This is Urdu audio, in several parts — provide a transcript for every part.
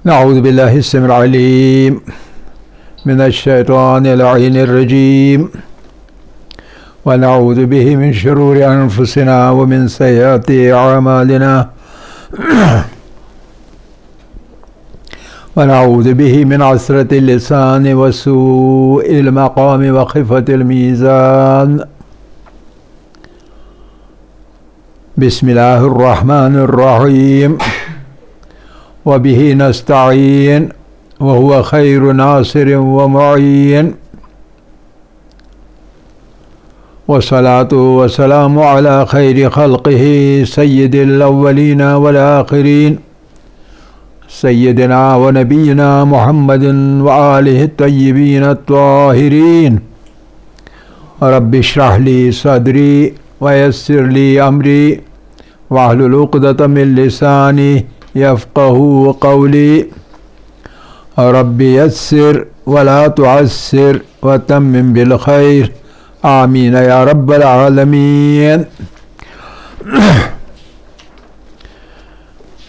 نعوذ بالله السميع العليم من الشيطان اللعين الرجيم ونعوذ به من شرور أنفسنا ومن سيئات أعمالنا ونعوذ به من عسرة اللسان وسوء المقام وخفة الميزان. بسم الله الرحمن الرحيم وبه نستعين وهو خير ناصر ومعين والصلاة والسلام على خير خلقه سيد الأولين والآخرين سيدنا ونبينا محمد وآله الطيبين الطاهرين. رب اشرح لي صدري ويسر لي أمري واحلل عقدة من لساني يفقهوا قولي. رب يسر ولا تعسر وتمم بالخير آمین یا رب العالمین.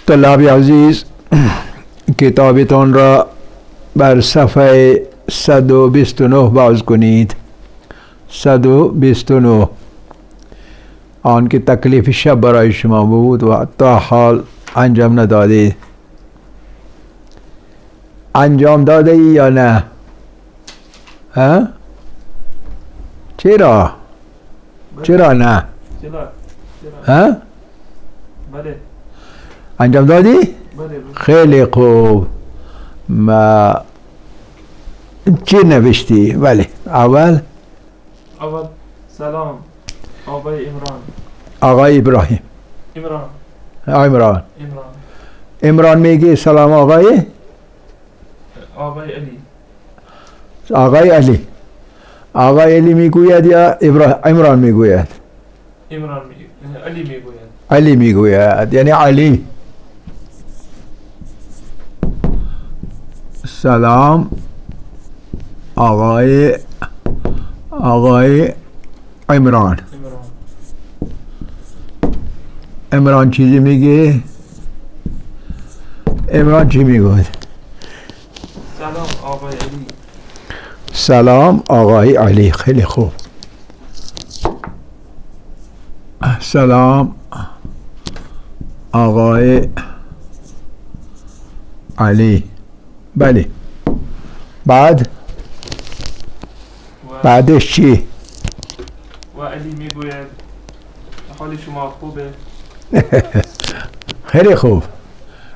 طلاب عزیز، کتابتان را بر صفحه 129 باز کنید. 129. آن که تکلیف شب برای شما بود و تا حال انجام ندادید. انجام داده ای یا نه؟ ها؟ چرا؟ چرا نه؟ ها؟ بله. انجام دادی؟ بله. خیلی خوب. ما چی نوشتی؟ ولی اول سلام آقای عمران. آقای ابراهیم. عمران میگی سلام آقای علی. آقای علی. آقای علی میگوید یا عمران میگوید؟ علی میگوید. علی میگوید، یعنی علی. سلام آقای عمران. عمران چیزی میگه؟ عمران چی میگوید؟ سلام آقای علی. سلام آقای علی. خیلی خوب. سلام آقای علی. بله. بعدش چی؟ و علی میگوید حال شما خوبه؟ خیلی خوب.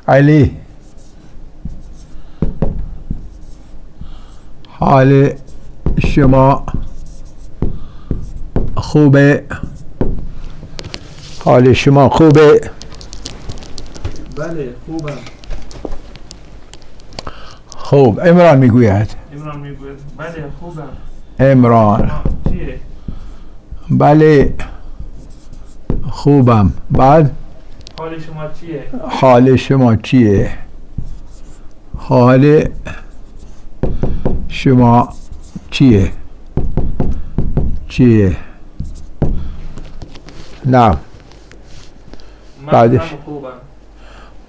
علی حال شما خوبه؟ حال شما خوبه؟ بله خوبم. خوب. عمران میگوید. بله خوبم. عمران چیه؟ بله خوبم. بعد حال شما چیه؟ حال شما چیه؟ حال شما چیه؟ نه. بعدش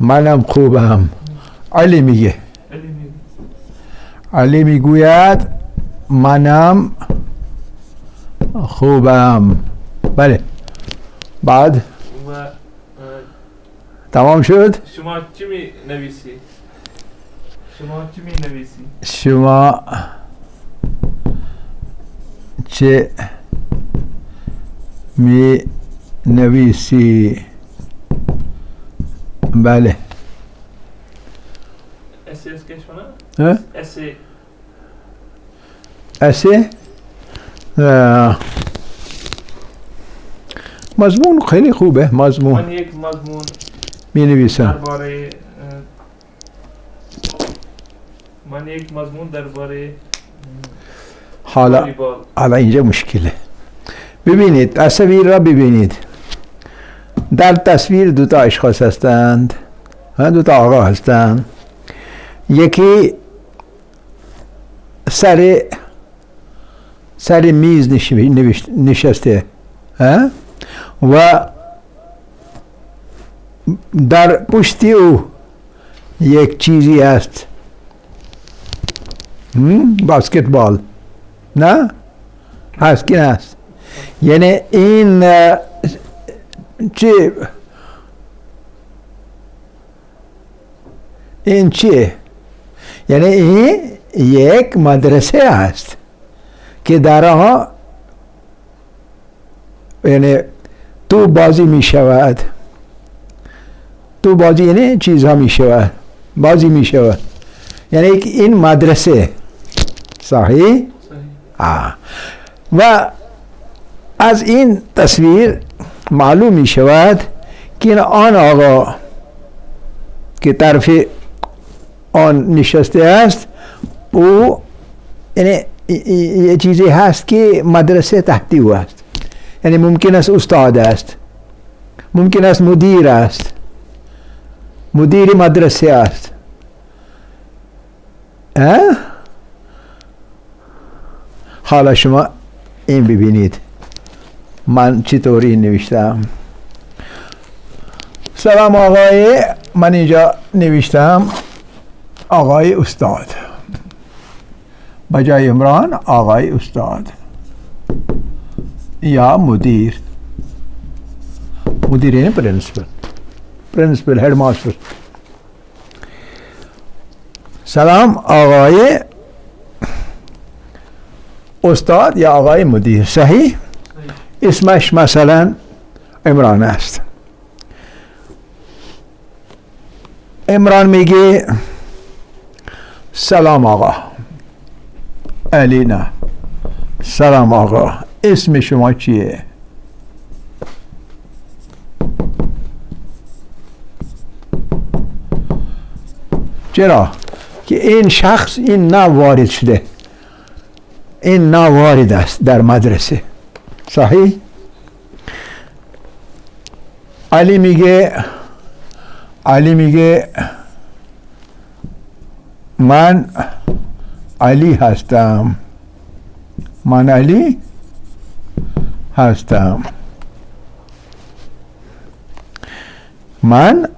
منم خوبم. علی میگه. علی میگوید منم خوبم. بله. بعد تمام شد؟ شما چی می نویسی؟ شما چه می نویسی؟ بله. اسی از کشونه؟ اسی؟ مضمون خیلی خوبه. مضمون من یک مضمون می نویسم. درباره حالا اینجا مشکله. ببینید تصویر را ببینید. در تصویر دو تا اشخاص هستند. دو تا آقا هستند. یکی سر میز نشسته و در پشت او یک چیزی است بسکتبال نه هست کی هست یعنی این چی این چیه یعنی این یک مدرسه است که در آنها یعنی تو بازی می شود تو بازی یعنی چیزها می شود بازی می شود یعنی این مدرسه صحیح؟ و از این تصویر معلوم می شود که آن آقا که طرف آن نشسته است او یعنی یه چیزی هست که مدرسه تحتی او است یعنی ممکن است استاد است ممکن است مدیر است مدیر مدرسه است حالا شما این ببینید من چطوری نوشتم سلام آقای من اینجا نوشتم آقای استاد بجای عمران آقای استاد یا مدیر یعنی پرنسپل هیڈ ماسٹر سلام آقای استاد یا آقای مدیر صحیح اسمش مثلا عمران است عمران میگه سلام آقا علی نه سلام آقا اسم شما چیه چرا که این شخص این نوارد شده این نوارد است در مدرسه صحیح علی میگه من علی هستم من علی هستم من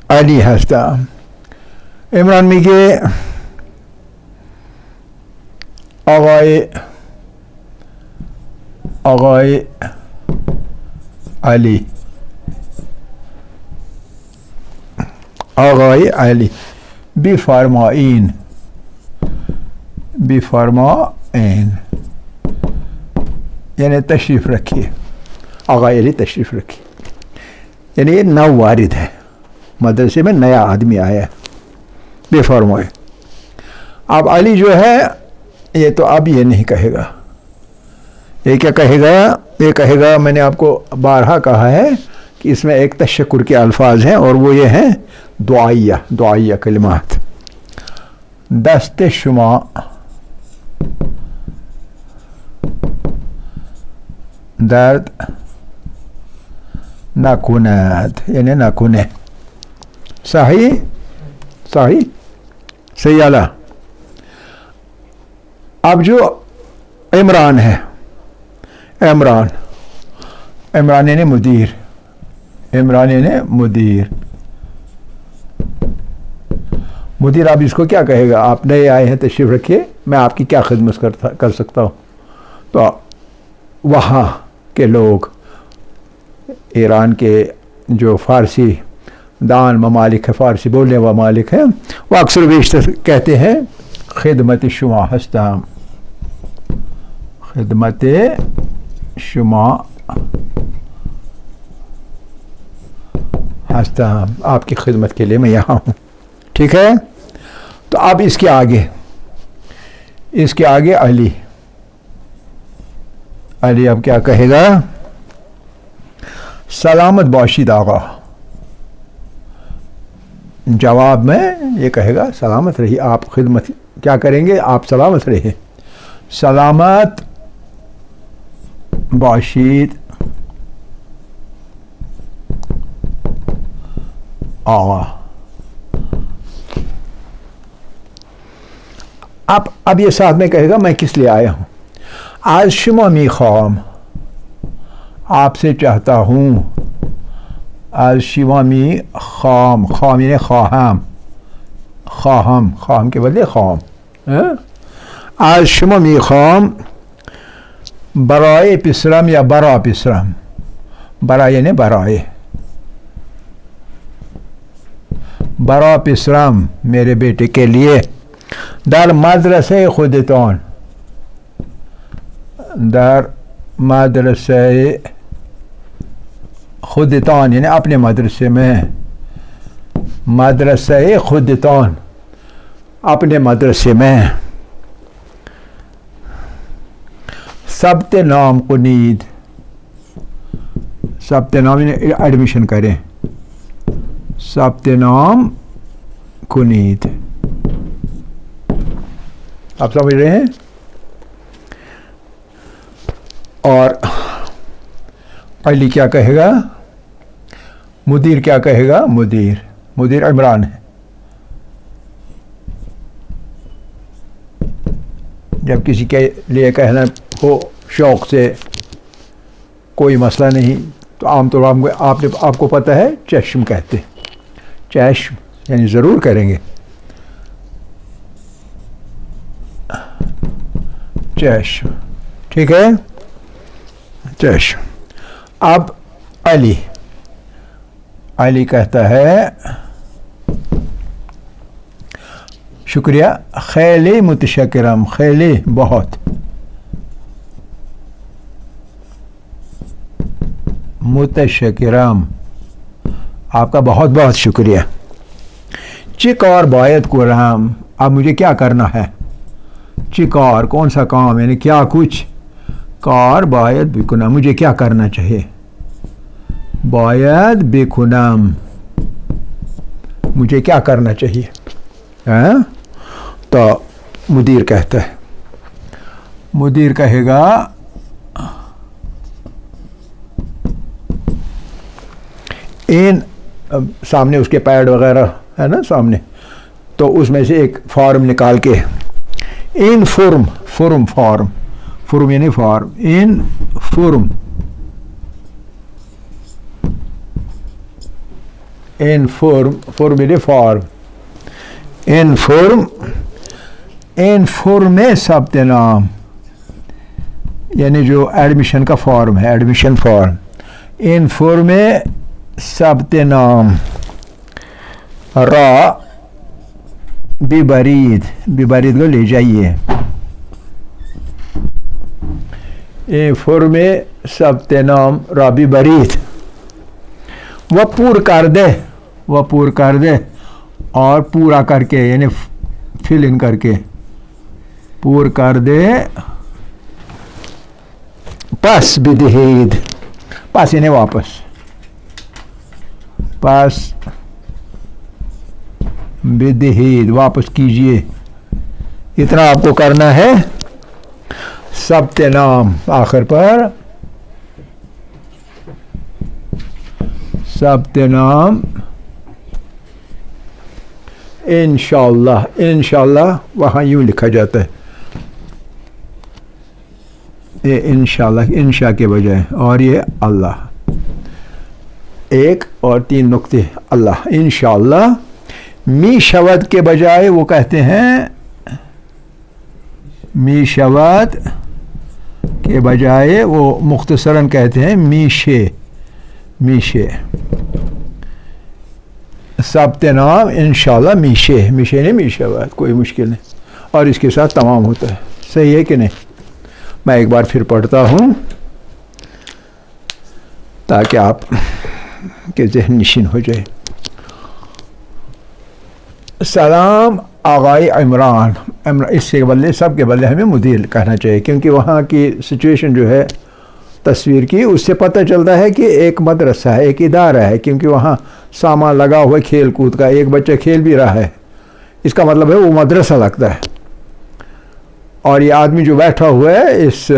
علی هستم عمران میگه آقای علی آقای علی بفرمایین یعنی تشریف رکھیے آقای علی تشریف رکھیے یعنی یہ نو وارد ہے مدرسے میں نیا آدمی آیا بے فرمائے اب علی جو ہے یہ تو اب یہ نہیں کہے گا یہ کیا کہے گا یہ کہے گا میں نے آپ کو بارہا کہا ہے کہ اس میں ایک تشکر کے الفاظ ہیں اور وہ یہ ہیں دعائیہ کلمات دست شما درد نکند یعنی نکنه صحیح سیالہ اب جو عمران ہے عمران یعنی مدیر مدیر آپ اس کو کیا کہے گا آپ نئے آئے ہیں تشریف رکھیے میں آپ کی کیا خدمت کر سکتا ہوں تو وہاں کے لوگ ایران کے جو فارسی دان ممالک ہے فارسی بولنے ممالک ہیں وہ اکثر بیشتر کہتے ہیں خدمت شما ہستم خدمت شما ہستم آپ کی خدمت کے لیے میں یہاں ہوں ٹھیک ہے تو اب اس کے آگے علی اب کیا کہے گا سلامت باشید آقا جواب میں یہ کہے گا سلامت رہی آپ خدمت کیا کریں گے آپ سلامت رہے سلامت باشید آقا اب یہ ساتھ میں کہے گا میں کس لیے آیا ہوں آج شما میخواهم آپ سے چاہتا ہوں آج شما میخواهم یعنی خواهم خواهم که بدله خواهم. از شما میخوام برای پسرم یا برا پسرم. برای یعنی برای. برا پسرم میرے بیٹے کے لیے در مدرسه خودتان. در مدرسه خودتان یعنی اپنے مدرسے میں. مدرسه خودتان اپنے مدرسے میں. ثبت نام کنید. ثبت نام یعنی ایڈمیشن کریں. ثبت نام کنید. آپ سمجھ رہے ہیں؟ اور علی کیا کہے گا؟ مدیر کیا کہے گا؟ مدیر عمران ہے. جب کسی کے لیے کہنا ہو شوق سے کوئی مسئلہ نہیں تو عام طور پر آپ کو پتہ ہے چشم کہتے. چشم یعنی ضرور کریں گے. چشم ٹھیک ہے. چشم. اب علی کہتا ہے شکریہ. خیلی متشکرم. خیلی بہت. متشکرم آپ کا بہت بہت شکریہ. چی کار باید کنم. اب مجھے کیا کرنا ہے؟ چی کار کون سا کام یعنی کیا کچھ. کار باید بکنم مجھے کیا کرنا چاہیے. باید بکنم مجھے کیا کرنا چاہیے. تو مدیر کہتا ہے. مدیر کہے گا ان سامنے اس کے پیڈ وغیرہ ہے نا سامنے, تو اس میں سے ایک فارم نکال کے ان فارم یعنی فارم. ان فارم یعنی فارم. ان فارم ثبت نام یعنی جو ایڈمیشن کا فارم ہے. Admission form. ان فارم ثبت نام را ببرید کو لے جائیے. فرم ثبت نام را ببرید. وہ پور کر دے اور پورا کر کے یعنی فل ان کر کے پور کر دے. پس بدہید. پس یعنی واپس. پس بدہید واپس کیجئے. اتنا آپ کو کرنا ہے. ثبت نام آخر پر ثبت نام انشاءاللہ وہاں یوں لکھا جاتا ہے انشاءاللہ, انشاء کے بجائے, اور یہ اللہ. ایک اور 3 نقطے. اللہ انشاءاللہ. می شود کے بجائے وہ کہتے ہیں می شود کے بجائے وہ مختصراً کہتے ہیں میشے. ثبت نام انشاءاللہ میشے نہیں می شود, کوئی مشکل نہیں, اور اس کے ساتھ تمام ہوتا ہے. صحیح ہے کہ نہیں؟ میں ایک بار پھر پڑھتا ہوں تاکہ آپ کے ذہن نشین ہو جائے. سلام آغائی عمران. اس کے بدلے سب کے بدلے ہمیں مدیر کہنا چاہیے, کیونکہ وہاں کی سچویشن جو ہے تصویر کی اس سے پتہ چلتا ہے کہ ایک مدرسہ ہے, ایک ادارہ ہے, کیونکہ وہاں سامان لگا ہوا ہے کھیل کود کا. ایک بچہ کھیل بھی رہا ہے, اس کا مطلب ہے وہ مدرسہ لگتا ہے. اور یہ آدمی جو بیٹھا ہوا ہے اس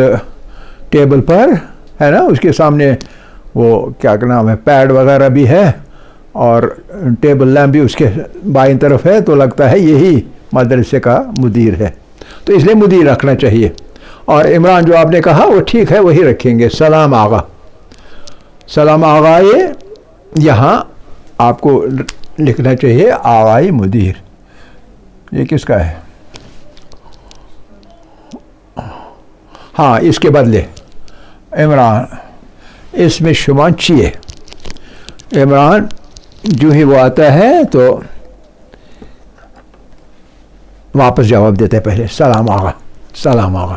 ٹیبل پر ہے نا, اس کے سامنے وہ کیا نام ہے پیڈ وغیرہ بھی ہے اور ٹیبل لیمپ بھی اس کے بائیں طرف ہے, تو لگتا ہے یہی مدرسے کا مدیر ہے. تو اس لیے مدیر رکھنا چاہیے. اور عمران جو آپ نے کہا وہ ٹھیک ہے, وہی رکھیں گے. سلام آغا. سلام آغائے یہاں آپ کو لکھنا چاہیے آغائی مدیر. یہ کس کا ہے؟ ہاں اس کے بدلے عمران، اس میں شما چیئے عمران جو ہی وہ آتا ہے تو واپس جواب دیتا ہے پہلے سلام آغا، سلام آغا.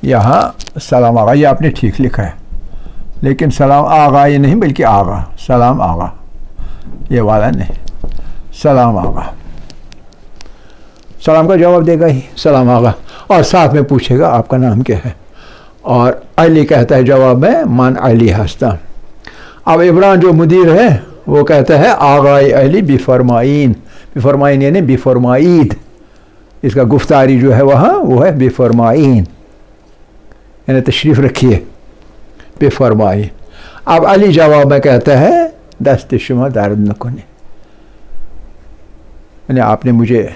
یہاں سلام آغا یہ آپ نے ٹھیک لکھا ہے، لیکن سلام آغا یہ نہیں بلکہ آغا، سلام آغا یہ والا نہیں، سلام آغا. سلام کا جواب دے گا ہی سلام آغا، اور ساتھ میں پوچھے گا آپ کا نام کیا ہے، اور علی کہتا ہے جواب میں من علی ہستم. اب عمران جو مدیر ہے وہ کہتا ہے آغای علی بفرمائین، بفرمائین یعنی بفرمائید، اس کا گفتاری جو ہے وہاں وہ ہے بفرمائین یعنی تشریف رکھیے بفرمائین. اب علی جواب میں کہتا ہے دست شما درد نکنه، یعنی آپ نے مجھے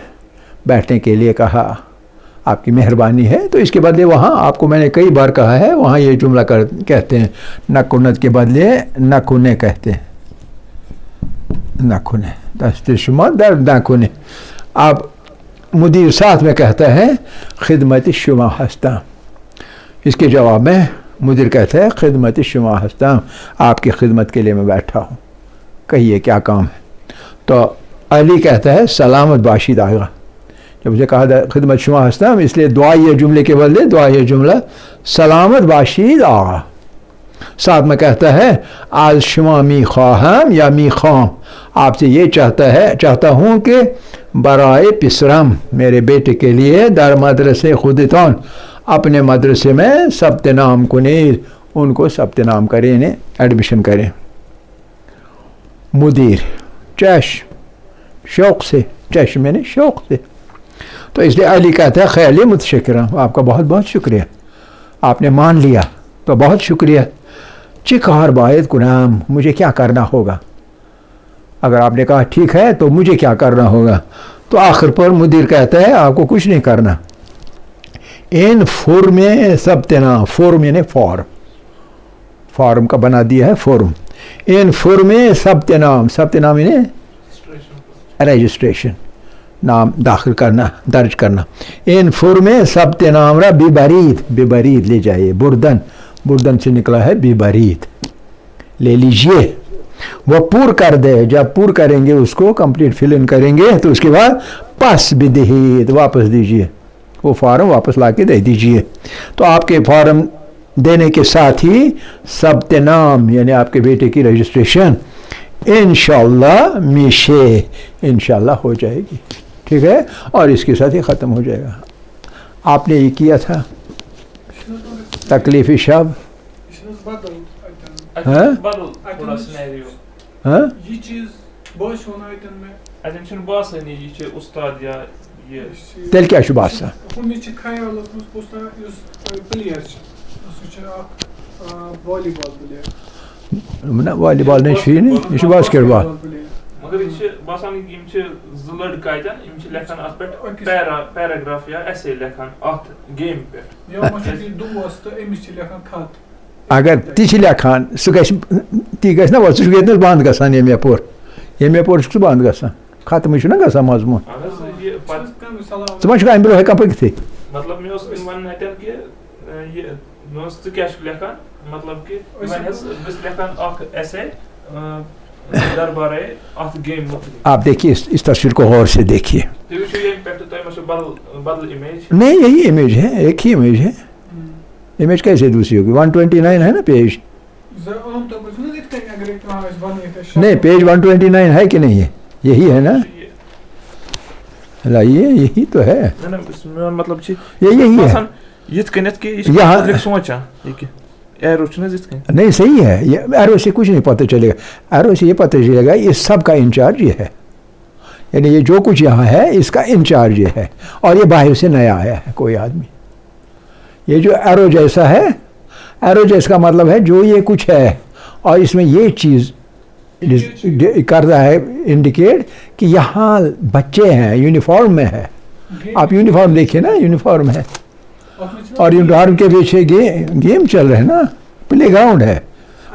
بیٹھنے کے لیے کہا، آپ کی مہربانی ہے. تو اس کے بدلے وہاں آپ کو میں نے کئی بار کہا ہے، وہاں یہ جملہ کہتے ہیں نکنت کے بدلے نکنے کہتے ہیں، نکنے دست شما درد نکنه. اب مدیر ساتھ میں کہتا ہے خدمت شما ہستم، اس کے جواب میں مدیر کہتا ہے خدمت شما ہستم، آپ کی خدمت کے لیے میں بیٹھا ہوں، کہیے کیا کام ہے. تو علی کہتا ہے سلامت باشید آئے گا. جب مجھے کہا خدمت شما ہستم اس لیے دعائیہ جملے کے بدلے دعائیہ جملہ سلامت باشید آغا. ساتھ میں کہتا ہے آج شما می خواہم یا می خواہم، آپ سے یہ چاہتا ہوں کہ برائے پسرم میرے بیٹے کے لیے در مدرسے خودتان اپنے مدرسے میں ثبت نام کنید، ان کو ثبت نام کریں، انہیں ایڈمیشن کریں. مدیر چشم، شوق سے، چشم میں نے شوق سے. تو اس لیے علی کہتا ہے خیلی متشکرم، آپ کا بہت بہت شکریہ، آپ نے مان لیا تو بہت شکریہ. چی کار باید کنم، مجھے کیا کرنا ہوگا؟ اگر آپ نے کہا ٹھیک ہے تو مجھے کیا کرنا ہوگا؟ تو آخر پر مدیر کہتا ہے آپ کو کچھ نہیں کرنا. ان فورم ثبت نام، فورم یعنی فارم کا بنا دیا ہے فورم. ان فورم ثبت نام، ثبت نام یعنی رجسٹریشن، نام داخل کرنا، درج کرنا. ان فورم ثبت نام را ببرید، ببرید لے جائیے، بردن سے نکلا ہے ببرید، لے لیجئے. وہ پور کر دے، جب پور کریں گے اس کو کمپلیٹ فل ان کریں گے تو اس کے بعد پس بدہید واپس دیجئے، وہ فارم واپس لا کے دے دیجئے. تو آپ کے فارم دینے کے ساتھ ہی ثبت نام یعنی آپ کے بیٹے کی رجسٹریشن انشاءاللہ میشے، انشاءاللہ ہو جائے گی. ٹھیک ہے، اور اس کے ساتھ ہی ختم ہو جائے گا. آپ نے یہ کیا تھا تکلیفی شب، یہ چیز باسون آیتن میں اتن چھن باسانی یہ چھ استاد یا یہ تیل کیا چھُ باسان؟ ہم چھ خیالس مز پوچھتا یس پلیئر چھ سہ چھ اکھ والی بال پلیئر، نہ والی بال نہیں چھ یہ چھ باسکٹ بال. مگر یہ باسان یم چھ ز لڑکہ اتن یم چھ لکھان ات پہ پیراگراف یا ایسے لکھان ات گیم پہ، یا مجھے دوست تو امس چھ لکھان خط. اگر تی چھ لکھان سہ گژھِ تی گژھِ نا سہ چھُ ییٚتہِ نس بند گژھان ییٚمہِ یپور چھُ بند گژھان، ختمٕے چھُنہ گژھان مضموٗن. ژٕ ما چھُکھ امہِ برونٛہہ ہٮ۪کان پٔکِتھٕے؟ مطلب مےٚ اوس ونُن اتٮ۪ن کہِ یہ مےٚ اوس ژٕ کیٛاہ چھُکھ لیکھان، مطلب کہ وۄنۍ حظ بہٕ چھُس لیکھان اکھ ایسے دربارے اتھ گیم متعلق. آپ دیکھیے اس تصویر کو غور سے دیکھیے. تُہۍ وٕچھِو ییٚمہِ پٮ۪ٹھ تۄہہِ ما چھُو بدل امیج؟ نہیں یہی امیج ہے، ایک ہی امیج ہے. امیج کیسے دوسری ہوگی؟ 129 ہے نا پیج. نہیں پیج 129 ہے کہ نہیں ہے؟ یہی ہے نا، لائیے یہی تو ہے، مطلب یہی ہے. یت کنیتھ کہ یہ سوچان ایرو نہیں صحیح ہے. یہ ایرو سے کچھ نہیں پتہ چلے گا، ایرو سے یہ پتہ چلے گا اس سب کا انچارج یہ ہے، یعنی یہ جو کچھ یہاں ہے اس کا انچارج یہ ہے، اور یہ باہر سے نیا آیا ہے کوئی آدمی. یہ جو ایرو جیسا ہے، ایرو جیسا کا مطلب ہے جو یہ کچھ ہے اور اس میں یہ چیز کر رہا ہے انڈیکیٹ کہ یہاں بچے ہیں، یونیفارم میں ہے. آپ یونیفارم دیکھیے نا، یونیفارم ہے اور یونیفارم کے پیچھے گیم چل رہے ہیں نا، پلے گراؤنڈ ہے،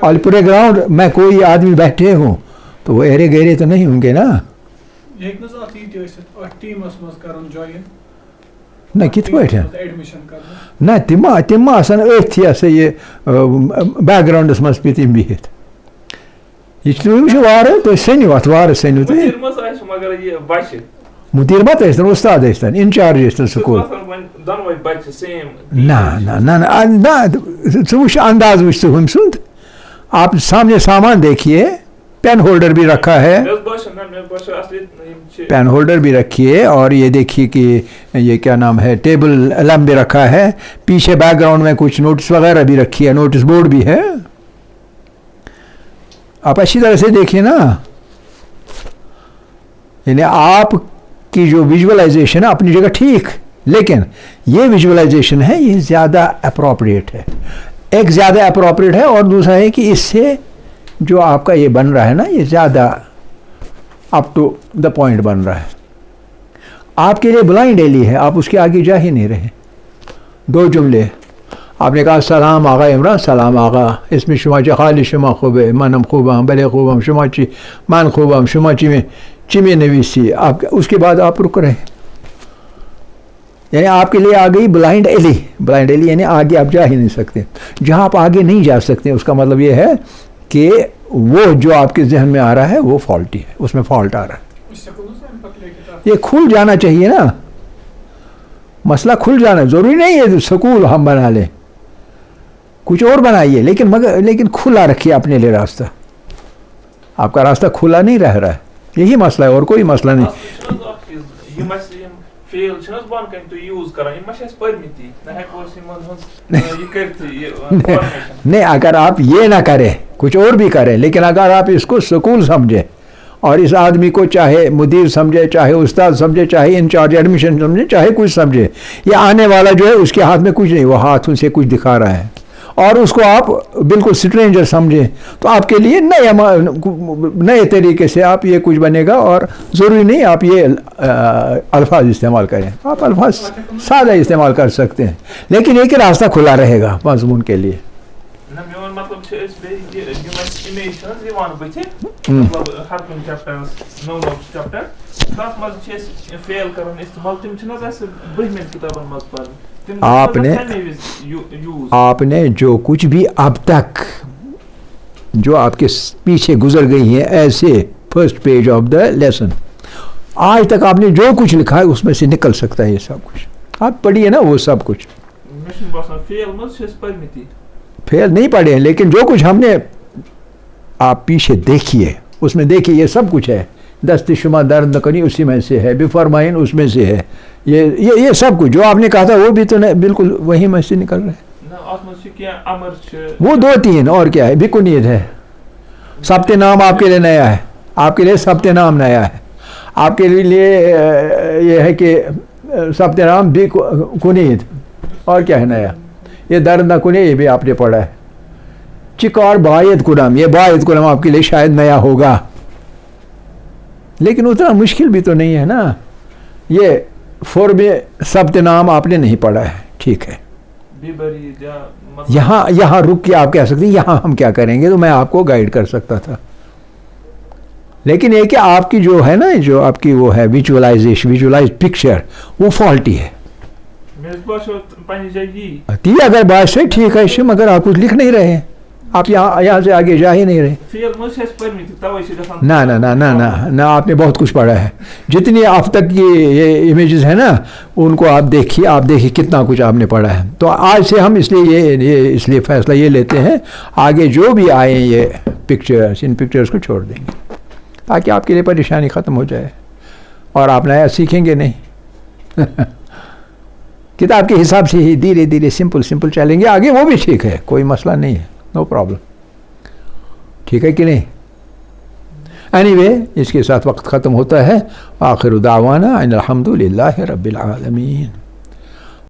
اور پلے گراؤنڈ میں کوئی آدمی بیٹھے ہوں تو وہ ایرے گہرے تو نہیں ہوں گے نا، یہ ہیٚکہِ نہٕ حظ اَتھ یہِ تہِ ٲسِتھ اَتھ ٹیٖمَس منٛز کَرُن join نہ کِتھ پٲٹھۍ ایڈمِشن کرنہٕ نہ تِم آسان أتھۍ یہِ ہسا یہِ بیک گراوُنڈَس منٛز پیٚیہِ تِم بِہِتھ یہ تُہۍ وٕچھِو وارٕ تُہۍ سٔنِو اَتھ وارٕ سٔنِو تُہۍ مٔدیٖر منٛز آسہِ مگر یہِ بچہِ مُدیٖر ما ٲسۍتن اُستاد ٲسۍتن اِنچارج ٲسۍتن سکوٗل دۄنوَے بچہِ سیم نہ ژٕ وٕچھ انداز وٕچھ ژٕ ہُمہِ سُنٛد آپ سامنے سامان دیکھیے پین ہولڈر بھی رکھا ہے پین ہولڈر بھی رکھیے اور یہ دیکھیے کہ یہ کیا نام ہے ٹیبل لمپ بھی رکھا ہے پیچھے بیک گراؤنڈ میں کچھ نوٹس وغیرہ بھی رکھی ہے نوٹس بورڈ بھی ہے آپ اچھی طرح سے دیکھیے نا یعنی آپ کی جو ویژولائزیشن ہے اپنی جگہ ٹھیک لیکن یہ ویژولائزیشن ہے یہ زیادہ اپروپریٹ ہے ایک زیادہ اپروپریٹ ہے اور دوسرا ہے کہ اس سے جو آپ کا یہ بن رہا ہے نا یہ زیادہ اپ ٹو دا پوائنٹ بن رہا ہے آپ کے لیے بلائنڈ ایلی ہے آپ اس کے آگے جا ہی نہیں رہے دو جملے آپ نے کہا سلام آقا عمران سلام آقا اس میں شما چی خالی شما خوبه منم خوبم بله خوبم شما چی من خوبم شما چی میں نویسی آپ اس کے بعد آپ رک رہے یعنی آپ کے لیے آ گئی بلائنڈ ایلی یعنی آگے آپ جا ہی نہیں سکتے جہاں آپ آگے نہیں جا سکتے اس کا مطلب یہ ہے کہ وہ جو آپ کے ذہن میں آ رہا ہے وہ فالٹی ہے اس میں فالٹ آ رہا ہے یہ کھل جانا چاہیے نا مسئلہ کھل جانا ضروری نہیں ہے سکول ہم بنا لیں کچھ اور بنائیے لیکن کھلا رکھیے اپنے لیے راستہ آپ کا راستہ کھلا نہیں رہ رہا ہے یہی مسئلہ ہے اور کوئی مسئلہ نہیں نہیں اگر آپ یہ نہ کریں کچھ اور بھی کریں لیکن اگر آپ اس کو سکول سمجھیں اور اس آدمی کو چاہے مدیر سمجھے چاہے استاد سمجھے چاہے انچارج ایڈمیشن سمجھے چاہے کچھ سمجھے یہ آنے والا جو ہے اس کے ہاتھ میں کچھ نہیں وہ ہاتھوں سے کچھ دکھا رہا ہے اور اس کو آپ بالکل اسٹرینجر سمجھیں تو آپ کے لیے نئے طریقے سے آپ یہ کچھ بنے گا اور ضروری نہیں آپ یہ الفاظ استعمال کریں آپ الفاظ سادہ استعمال کر سکتے ہیں لیکن ایک راستہ کھلا رہے گا مضمون کے لیے آپ نے جو کچھ بھی اب تک جو آپ کے پیچھے گزر گئی ہیں ایسے first page of the lesson آج تک آپ نے جو کچھ لکھا ہے اس میں سے نکل سکتا ہے یہ سب کچھ آپ پڑھیے نا وہ سب کچھ فیل نہیں پڑھے ہیں لیکن جو کچھ ہم نے آپ پیچھے دیکھیے اس میں دیکھیے یہ سب کچھ ہے دست شما درد نکنی اسی میں سے ہے بفرمائن اس میں سے ہے یہ سب کچھ جو آپ نے کہا تھا وہ بھی تو بالکل وہی میں سے نکل رہے ہیں وہ دو تین اور کیا ہے بکنیت ہے سبت نام آپ کے لیے نیا ہے آپ کے لیے سبت نام نیا ہے آپ کے لیے یہ ہے کہ سبت نام بھی کنیت اور کیا ہے نیا یہ درد نہ کنے یہ بھی آپ نے پڑھا ہے چکار باید کنم یہ باید کنم آپ کے لیے شاید نیا ہوگا لیکن اتنا مشکل بھی تو نہیں ہے نا یہ فورم سبت نام آپ نے نہیں پڑھا ہے ٹھیک ہے یہاں رک کے آپ کہہ سکتے ہیں یہاں ہم کیا کریں گے تو میں آپ کو گائیڈ کر سکتا تھا لیکن یہ کہ آپ کی جو ہے نا جو آپ کی وہ ہے ویژولائز پکچر وہ فالٹی ہے اگر بات سے ٹھیک ہے مگر آپ کچھ لکھ نہیں رہے ہیں آپ یہاں سے آگے جا ہی نہیں رہے نہ آپ نے بہت کچھ پڑھا ہے جتنی اب تک کی یہ امیجز ہیں نا ان کو آپ دیکھیے کتنا کچھ آپ نے پڑھا ہے تو آج سے ہم اس لیے فیصلہ یہ لیتے ہیں آگے جو بھی آئیں یہ پکچرز ان پکچرز کو چھوڑ دیں گے تاکہ آپ کے لیے پریشانی ختم ہو جائے اور آپ نیا سیکھیں گے نہیں کتاب کے حساب سے ہی دھیرے دھیرے سمپل چلیں گے آگے وہ بھی ٹھیک ہے کوئی مسئلہ نہیں ہے نو پرابلم ٹھیک ہے کہ نہیں اینی وے اس کے ساتھ وقت ختم ہوتا ہے آخر دعوانا ان الحمد للہ رب العالمین